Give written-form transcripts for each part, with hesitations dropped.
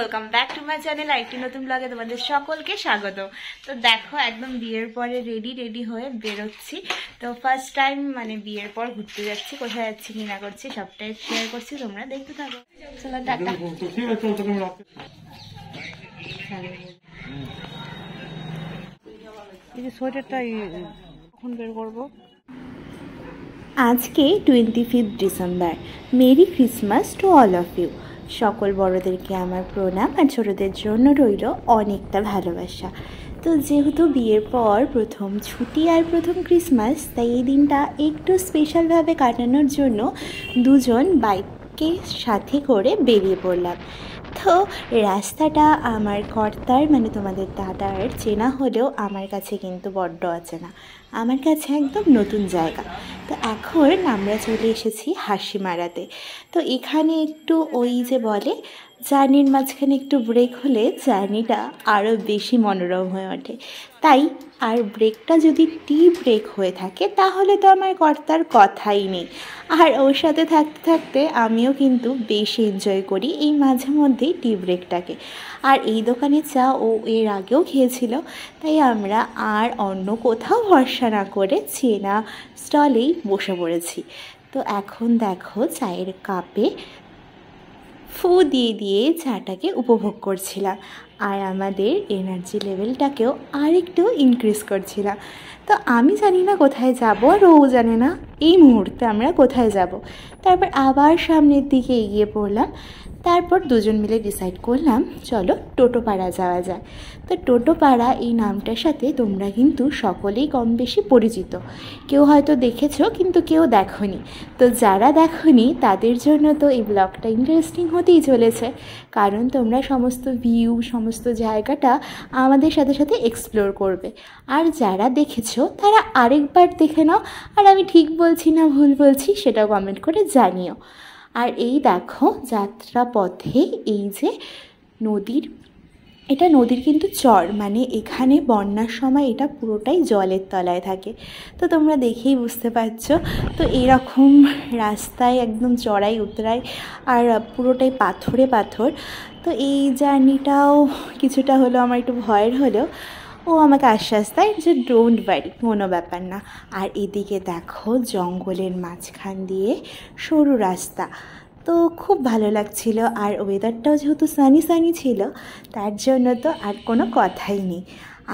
Welcome back to my channel. আরেকটি নতুন ব্লগে তোমাদের সকলকে স্বাগত। তো দেখো একদম বিয়ের পরে রেডি হয়ে বেরোচ্ছি। তো ফার্স্ট টাইম মানে বিয়ের পর ঘুরতে যাচ্ছি, কোথায় যাচ্ছি কি না করছি সবটাই শেয়ার করছি, তোমরা দেখতে থাকো। চলো টাটা। এই যে সোয়েটারটাই কখন বের করবো। আজকে 25 December. Merry Christmas to all of you. সকল বড়োদেরকে আমার প্রণাম, আর ছোটোদের জন্য রইল অনেকটা ভালোবাসা। তো যেহেতু বিয়ের পর প্রথম ছুটি আর প্রথম ক্রিসমাস, তাই এই দিনটা একটু স্পেশালভাবে কাটানোর জন্য দুজন বাইককে সাথে করে বেরিয়ে পড়লাম। তো রাস্তাটা আমার কর্তার মানে তোমাদের দাদার চেনা হলেও আমার কাছে কিন্তু বড্ড অচেনা, আমার কাছে একদম নতুন জায়গা। তো এখন আমরা চলে এসেছি হাসিমারাতে। তো এখানে একটু ওই যে বলে জার্নির মাঝখানে একটু ব্রেক হলে জার্নিটা আরও বেশি মনোরম হয়ে ওঠে। তাই আর ব্রেকটা যদি টি ব্রেক হয়ে থাকে তাহলে তো আমার কর্তার কথাই নেই। আর ওর সাথে থাকতে থাকতে আমিও কিন্তু বেশ এনজয় করি এই মাঝে মধ্যেই টি ব্রেকটাকে। আর এই দোকানে চা ও এর আগেও খেয়েছিল, তাই আমরা আর অন্য কোথাও ভরসা না করে চেনা স্টলেই বসে পড়েছি। তো এখন দেখো চায়ের কাপে ফু দিয়ে দিয়ে চাটাকে উপভোগ করছিলাম, আর আমাদের এনার্জি লেভেলটাকেও আরেকটু ইনক্রিজ করছিলাম। তো আমি জানি না কোথায় যাব, আর ও জানে না এই মুহূর্তে আমরা কোথায় যাব। তারপর আবার সামনের দিকে এগিয়ে পড়লাম। তারপর দুজন মিলে ডিসাইড করলাম চলো টোটোপাড়া যাওয়া যায়। তো টোটোপাড়া এই নামটার সাথে তোমরা কিন্তু সকলেই কম বেশি পরিচিত, কেউ হয়তো দেখেছো কিন্তু কেউ দেখোনি। তো যারা দেখোনি তাদের জন্য তো এই ব্লগটা ইন্টারেস্টিং হতেই চলেছে, কারণ তোমরা সমস্ত ভিউ সমস্ত জায়গাটা আমাদের সাথে সাথে এক্সপ্লোর করবে। আর যারা দেখেছো তারা আরেকবার দেখে নাও, আর আমি ঠিক বলছি না ভুল বলছি সেটাও কমেন্ট করে জানিও। আর এই দেখো যাত্রা পথে এই যে এটা নদীর কিন্তু চর, মানে এখানে বন্যার সময় এটা পুরোটাই জলের তলায় থাকে। তো তোমরা দেখেই বুঝতে পারছো। তো এরকম রাস্তায় একদম চড়াই উতরাই আর পুরোটাই পাথরে পাথর। তো এই জার্নিটাও কিছুটা হলো আমার একটু ভয়ের হলেও ও আমাকে আশ্বাস দেয় যে ডোন্ট ওয়ারি, কোনো ব্যাপার না। আর এদিকে দেখো জঙ্গলের মাঝখান দিয়ে সরু রাস্তা, তো খুব ভালো লাগছিল। আর ওয়েদারটাও যেহেতু সানি ছিল তার জন্য তো আর কোনো কথাই নেই।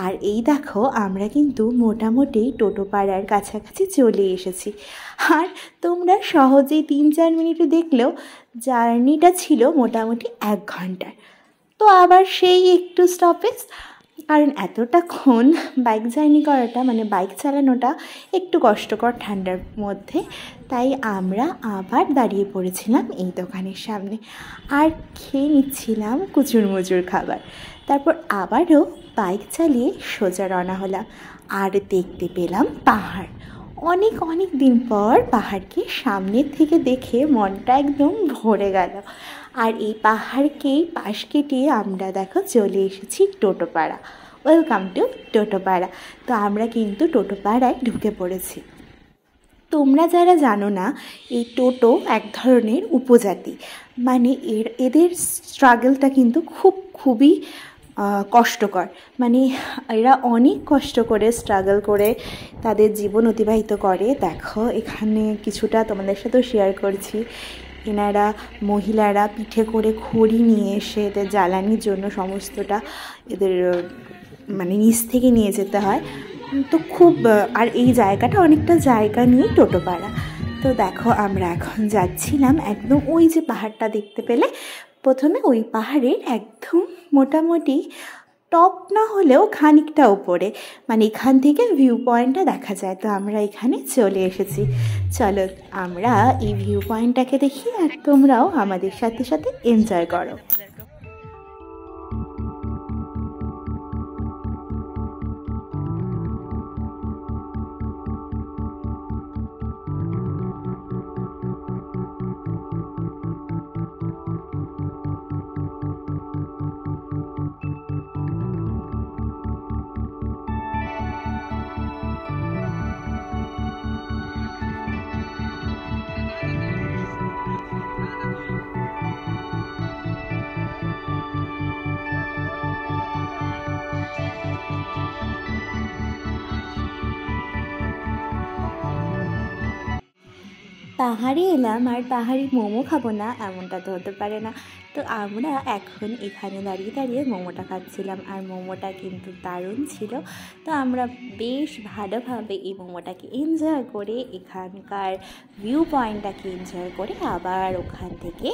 আর এই দেখো আমরা কিন্তু মোটামুটি টোটোপাড়ার কাছাকাছি চলে এসেছি। আর তোমরা সহজেই 3-4 মিনিটে দেখলেও জার্নিটা ছিল মোটামুটি 1 ঘন্টার। তো আবার সেই একটু স্টপেজ, কারণ এতটাক্ষণ বাইক জার্নি করাটা মানে বাইক চালানোটা একটু কষ্টকর ঠান্ডার মধ্যে। তাই আমরা আবার দাঁড়িয়ে পড়েছিলাম এই দোকানের সামনে আর খেয়ে নিচ্ছিলাম কুচুরমুচুর খাবার। তারপর আবারও বাইক চালিয়ে সোজা রওনা হলাম, আর দেখতে পেলাম পাহাড়। অনেক দিন পর পাহাড়কে সামনের থেকে দেখে মনটা একদম ভরে গেল। আর এই পাহাড়কেই পাশ কেটে আমরা দেখো চলে এসেছি টোটোপাড়া। Welcome to Totopara. তো আমরা কিন্তু টোটোপাড়ায় ঢুকে পড়েছি। তোমরা যারা জানো না, এই টোটো এক ধরনের উপজাতি, মানে এদের স্ট্রাগলটা কিন্তু খুবই কষ্টকর। মানে এরা অনেক কষ্ট করে স্ট্রাগল করে তাদের জীবন অতিবাহিত করে। দেখো এখানে কিছুটা তোমাদের সাথেও শেয়ার করছি। এনারা মহিলারা পিঠে করে খড়ি নিয়ে এসে এদের জ্বালানির জন্য সমস্তটা এদের মানে নিচ থেকে নিয়ে যেতে হয়। তো খুব আর এই জায়গাটা অনেকটা জায়গা নিয়ে টোটোপাড়া। তো দেখো আমরা এখন যাচ্ছিলাম একদম ওই যে পাহাড়টা দেখতে পেলে, প্রথমে ওই পাহাড়ের একদম মোটামুটি টপ না হলেও খানিকটা উপরে, মানে এখান থেকে ভিউ পয়েন্টটা দেখা যায়। তো আমরা এখানে চলে এসেছি, চলো আমরা এই ভিউ পয়েন্টটাকে দেখি আর তোমরাও আমাদের সাথে সাথে এনজয় করো। পাহাড়ে এলাম আর পাহাড়ি মোমো খাবো না এমনটা তো হতে পারে না। তো আমরা এখন এখানে দাঁড়িয়ে দাঁড়িয়ে মোমোটা খাচ্ছিলাম, আর মোমোটা কিন্তু দারুণ ছিল। তো আমরা বেশ ভালোভাবে এই মোমোটাকে এনজয় করে, এখানকার ভিউ পয়েন্টটাকে এনজয় করে আবার ওখান থেকে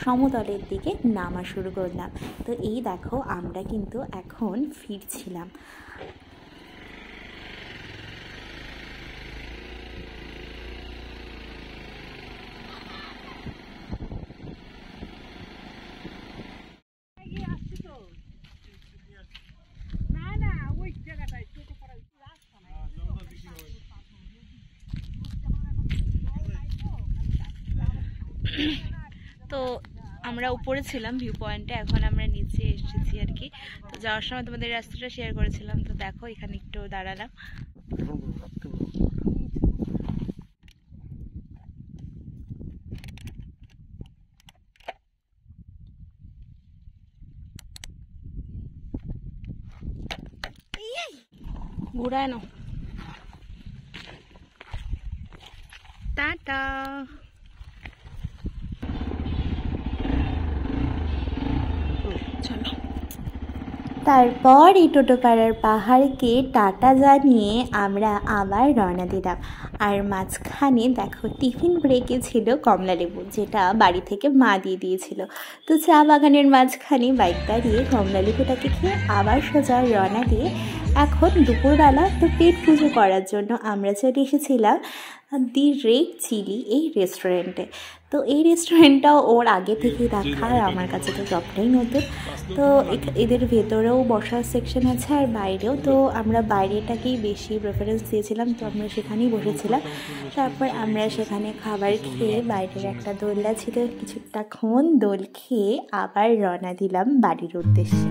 সমতলের দিকে নামা শুরু করলাম। তো এই দেখো আমরা কিন্তু এখন ফিরছিলাম। তো আমরা উপরে ছিলাম ভিউ পয়েন্টে, এখন আমরা নিচে এসেছি আর কি। তো যাওয়ার সময় তোমাদের রাস্তাটা শেয়ার করেছিলাম। তো দেখো এখানে একটু দাঁড়ালাম। ঘুরায় না, টাটা। তারপর এই টোটোপাড়ার পাহাড়কে টাটা জানিয়ে আমরা আবার রওনা দিলাম। আর মাঝখানে দেখো টিফিন ব্রেকে ছিল কমলালেবু, যেটা বাড়ি থেকে মা দিয়ে দিয়েছিল। তো চা বাগানের মাঝখানে বাইক দাঁড়িয়ে কমলালেবুটাকে খেয়ে আবার সোজা রওনা দিয়ে এখন দুপুরবেলা তো পেট পুজো করার জন্য আমরা চলে এসেছিলাম দি রেড চিলি এই রেস্টুরেন্টে। তো এই রেস্টুরেন্টটাও ওর আগে থেকেই দেখা, আর আমার কাছে তো সবটাই নতুন। তো এদের ভেতরেও বসার সেকশন আছে আর বাইরেও। তো আমরা বাইরেটাকেই বেশি প্রেফারেন্স দিয়েছিলাম, তো আমরা সেখানেই বসেছিলাম। তারপর আমরা সেখানে খাবার খেয়ে, বাইরের একটা দোলনা ছিল, কিছুটাক্ষণ দোল খেয়ে আবার রওনা দিলাম বাড়ির উদ্দেশ্যে।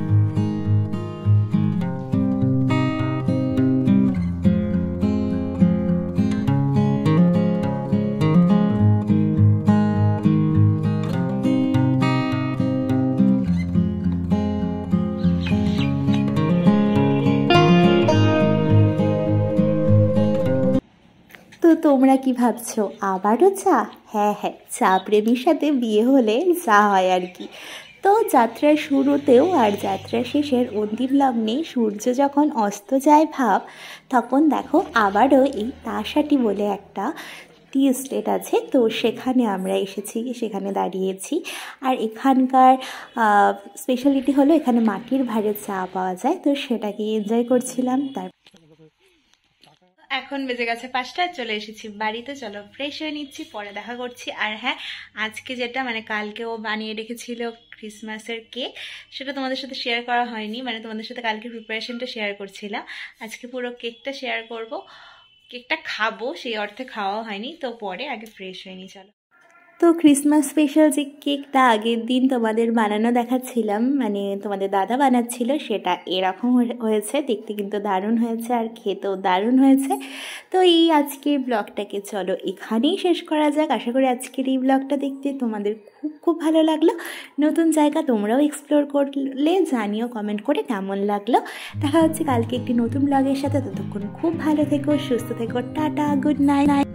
তো তোমরা কি ভাবছো আবারও চা? হ্যাঁ হ্যাঁ, চা প্রেমীর সাথে বিয়ে হলে যা হয় আর কি। তো যাত্রার শুরুতেও আর যাত্রা শেষের অন্তিম লগ্নে সূর্য যখন অস্ত যায় ভাব, তখন দেখো আবারও এই তাসাটি বলে একটা টি এস্টেট আছে, তো সেখানে আমরা এসেছি, সেখানে দাঁড়িয়েছি। আর এখানকার স্পেশালিটি হলো এখানে মাটির ভাঁড়ে চা পাওয়া যায়, তো সেটাকে এনজয় করছিলাম। এখন বেজে গেছে 5টা, চলে এসেছি বাড়িতে। চলো ফ্রেশ হয়ে নিচ্ছি, পরে দেখা করছি। আর হ্যাঁ, আজকে যেটা কালকে ও বানিয়ে রেখেছিল ক্রিসমাসের কেক, সেটা তোমাদের সাথে শেয়ার করা হয়নি। তোমাদের সাথে কালকে প্রিপারেশনটা শেয়ার করছিলাম, আজকে পুরো কেকটা শেয়ার করব। কেকটা খাবো সেই অর্থে খাওয়া হয়নি, তো পরে আগে ফ্রেশ হয়ে নি। চলো। তো ক্রিসমাস স্পেশাল যে কেকটা আগের দিন তোমাদের বানানো দেখাচ্ছিলাম, তোমাদের দাদা বানাচ্ছিল, সেটা এরকম হয়েছে। দেখতে কিন্তু দারুণ হয়েছে আর খেতেও দারুণ হয়েছে। তো এই আজকের ব্লগটাকে চলো এখানেই শেষ করা যাক। আশা করি আজকের এই ব্লগটা দেখতে তোমাদের খুব খুব ভালো লাগলো। নতুন জায়গা তোমরাও এক্সপ্লোর করলে জানিও কমেন্ট করে কেমন লাগলো। দেখা হচ্ছে কালকে একটি নতুন ব্লগের সাথে। ততক্ষণ খুব ভালো থেকো, সুস্থ থেকো, টাটা, গুড নাইট।